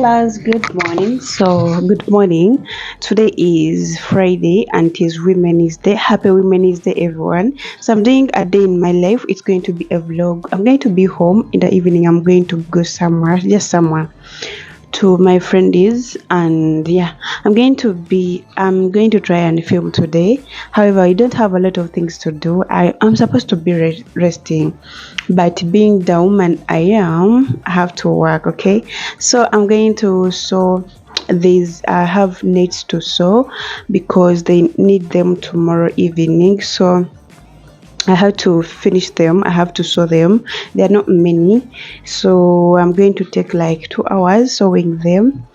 Kampalas, good morning. So, good morning. Today is Friday and it is Women's Day. Happy Women's Day, everyone. So, I'm doing a day in my life. It's going to be a vlog. I'm going to be home in the evening. I'm going to go somewhere, just somewhere to my friend is, and yeah, I'm going to try and film today. However, I don't have a lot of things to do. I'm supposed to be resting, but being the woman I have to work. Okay, so I'm going to sew these. I have knits to sew because they need them tomorrow evening, so I have to finish them. I have to sew them. There are not many, so I'm going to take like 2 hours sewing them,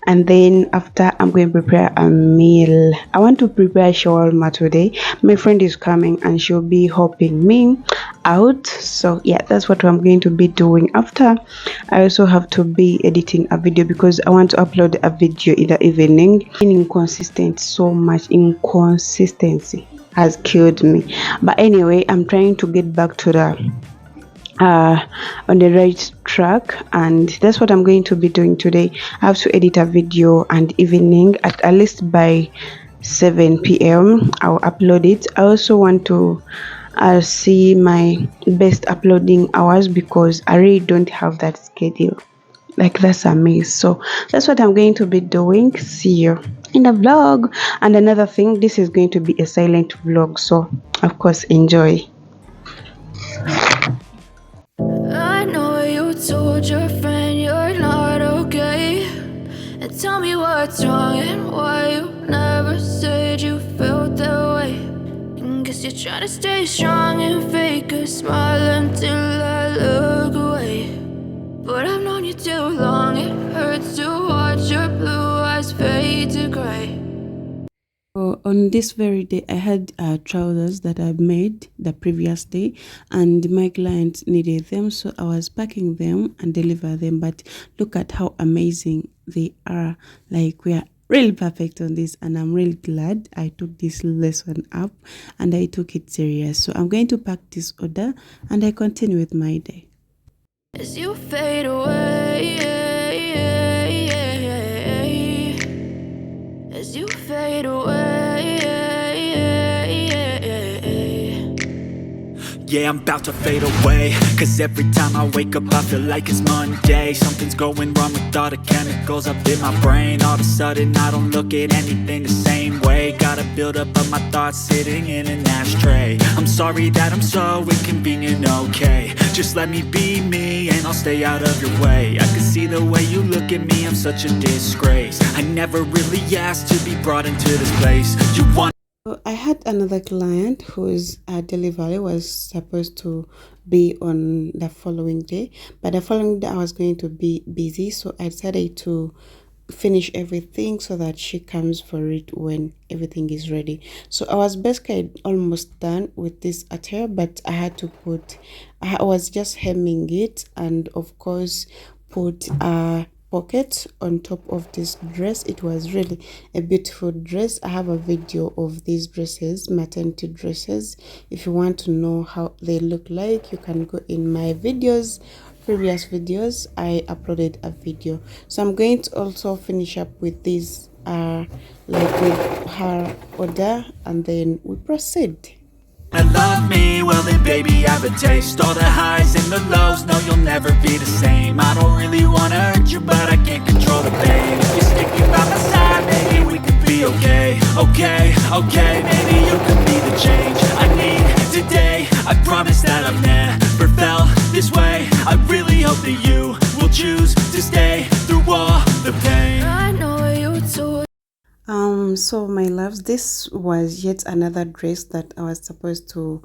and then after I'm going to prepare a meal. I want to prepare shawarma today. My friend is coming and she'll be helping me out. So yeah, that's what I'm going to be doing after. I also have to be editing a video because I want to upload a video in the evening. Inconsistent, so much inconsistency has killed me, but anyway, I'm trying to get back to the on the right track, and that's what I'm going to be doing today. I have to edit a video and evening at least by 7 p.m. I'll upload it. I also want to see my best uploading hours because I really don't have that schedule. Like, that's a mess. So that's what I'm going to be doing. See you in the vlog. And another thing, this is going to be a silent vlog, so of course enjoy. I know you told your friend you're not okay, and tell me what's wrong and why you never said you felt that way. And guess you're trying to stay strong and fake a smile until I look away. But I've known you too long, it hurts to watch your blue eyes fade to gray. On this very day, I had trousers that I made the previous day, and my client needed them, so I was packing them and deliver them. But look at how amazing they are. Like, we are really perfect on this, and I'm really glad I took this lesson up and I took it serious. So I'm going to pack this order and I continue with my day. As you fade away, as you fade away. Yeah, I'm about to fade away, cause every time I wake up I feel like it's Monday. Something's going wrong with all the chemicals up in my brain. All of a sudden I don't look at anything the same way. Gotta build up of my thoughts sitting in an ashtray. I'm sorry that I'm so inconvenient, okay. Just let me be me and I'll stay out of your way. I can see the way you look at me, I'm such a disgrace. I never really asked to be brought into this place. You want So I had another client whose delivery was supposed to be on the following day, but the following day I was going to be busy, so I decided to finish everything so that she comes for it when everything is ready. So I was basically almost done with this attire, but I had to I was just hemming it, and of course put a pocket on top of this dress. It was really a beautiful dress. I have a video of these dresses, maternity dresses. If you want to know how they look like, you can go in my previous videos. I uploaded a video, so I'm going to also finish up with this like with her order, and then we proceed. love me, well then baby I have a taste. All the highs and the lows, no you'll never be the same. I don't really wanna hurt you, but I can't control the pain. If you're sticking by my side, maybe we could be okay. Okay, maybe you could be the change I need today. I promise that I've never felt this way. I really hope that you will choose to stay through all the pain. I know you told. So my loves, this was yet another dress that I was supposed to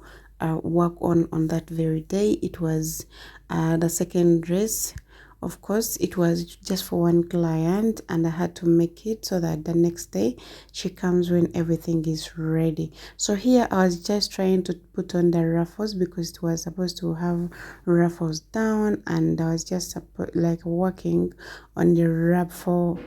work on that very day. It was the second dress. Of course, it was just for one client, and I had to make it so that the next day she comes when everything is ready. So here I was just trying to put on the ruffles because it was supposed to have ruffles down, and I was just like working on the ruffle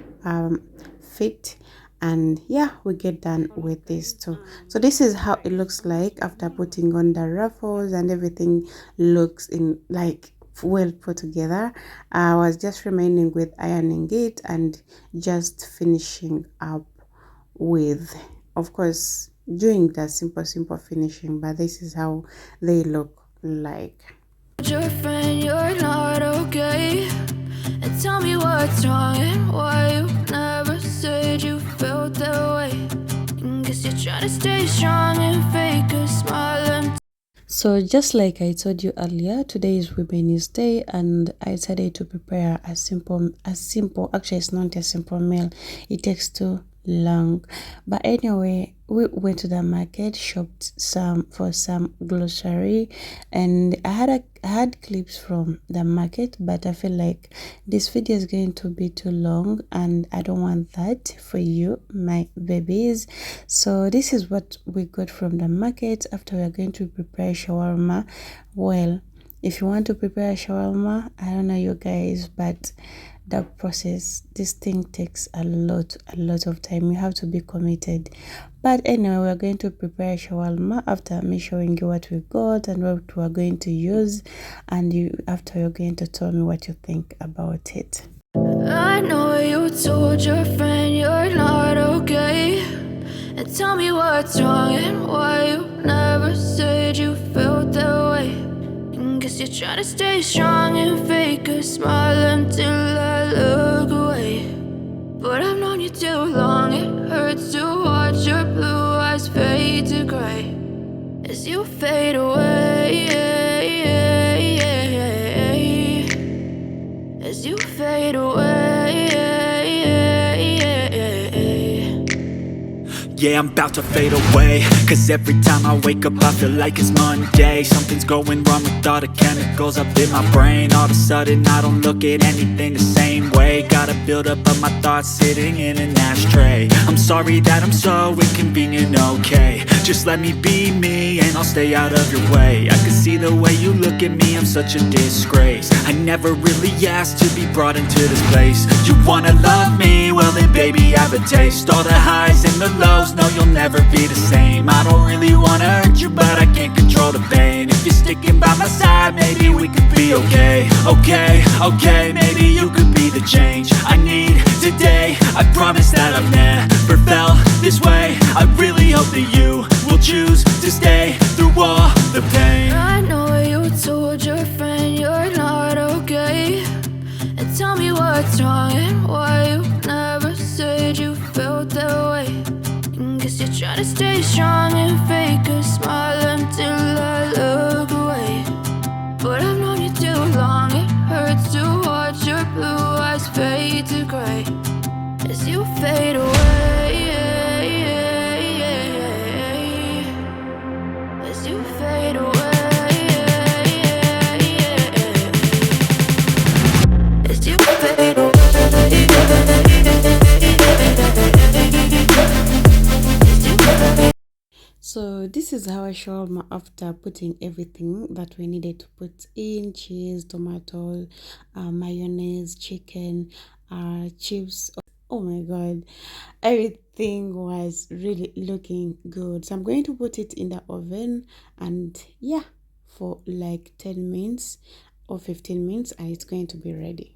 fit. And yeah, we get done with this too. So this is how it looks like after putting on the ruffles, and everything looks in like well put together. I was just remaining with ironing it and just finishing up with, of course, doing the simple finishing, but this is how they look like. Your friend, you're not okay. And tell me what's wrong and why you never said you felt that way. Guess you're trying to stay strong and fake a smile and So just like I told you earlier, today is Women's Day and I decided to prepare a simple, actually it's not a simple meal. It takes too long. But anyway, we went to the market, shopped some grocery, and I had clips from the market, but I feel like this video is going to be too long and I don't want that for you, my babies. So this is what we got from the market. After we are going to prepare shawarma. Well, if you want to prepare shawarma, I don't know you guys, but the process, this thing takes a lot of time. You have to be committed. But anyway, we're going to prepare shawarma after me showing you what we got and what we're going to use, and after you're going to tell me what you think about it. I know you told your friend you're not okay. And tell me what's wrong and why you never said you felt that way. Guess you're trying to stay strong and fake a smile until I look away. But I've known you too long, it hurts to watch your blue eyes fade to gray as you fade away. As you fade away. Yeah, I'm about to fade away. Cause every time I wake up I feel like it's Monday. Something's going wrong with all the chemicals up in my brain. All of a sudden I don't look at anything the same way. Got a buildup of my thoughts sitting in an ashtray. I'm sorry that I'm so inconvenient, okay. Just let me be me and I'll stay out of your way. I can see the way you look at me, I'm such a disgrace. I never really asked to be brought into this place. You wanna love me? Well then baby have a taste. All the highs and the lows, no you'll never be the same. I don't really wanna hurt you but I can't control the pain. If you're sticking by my side maybe we could be okay. Okay, maybe you could be the change I need today. I promise that I've never felt this way. I really hope that you will choose to stay through all the pain. I know you told your friend you're not okay. And tell me what's wrong and why you never said you felt that way. Guess you're trying to stay strong and fake a smile until I look away. But I've known you too long, it hurts to watch your blue eyes fade to gray as you fade away. As you fade away. As you fade away. So this is how I shawarma after putting everything that we needed to put in: cheese, tomato, mayonnaise, chicken, chips. Oh my god, everything was really looking good. So I'm going to put it in the oven, and yeah, for like 10 minutes or 15 minutes and it's going to be ready.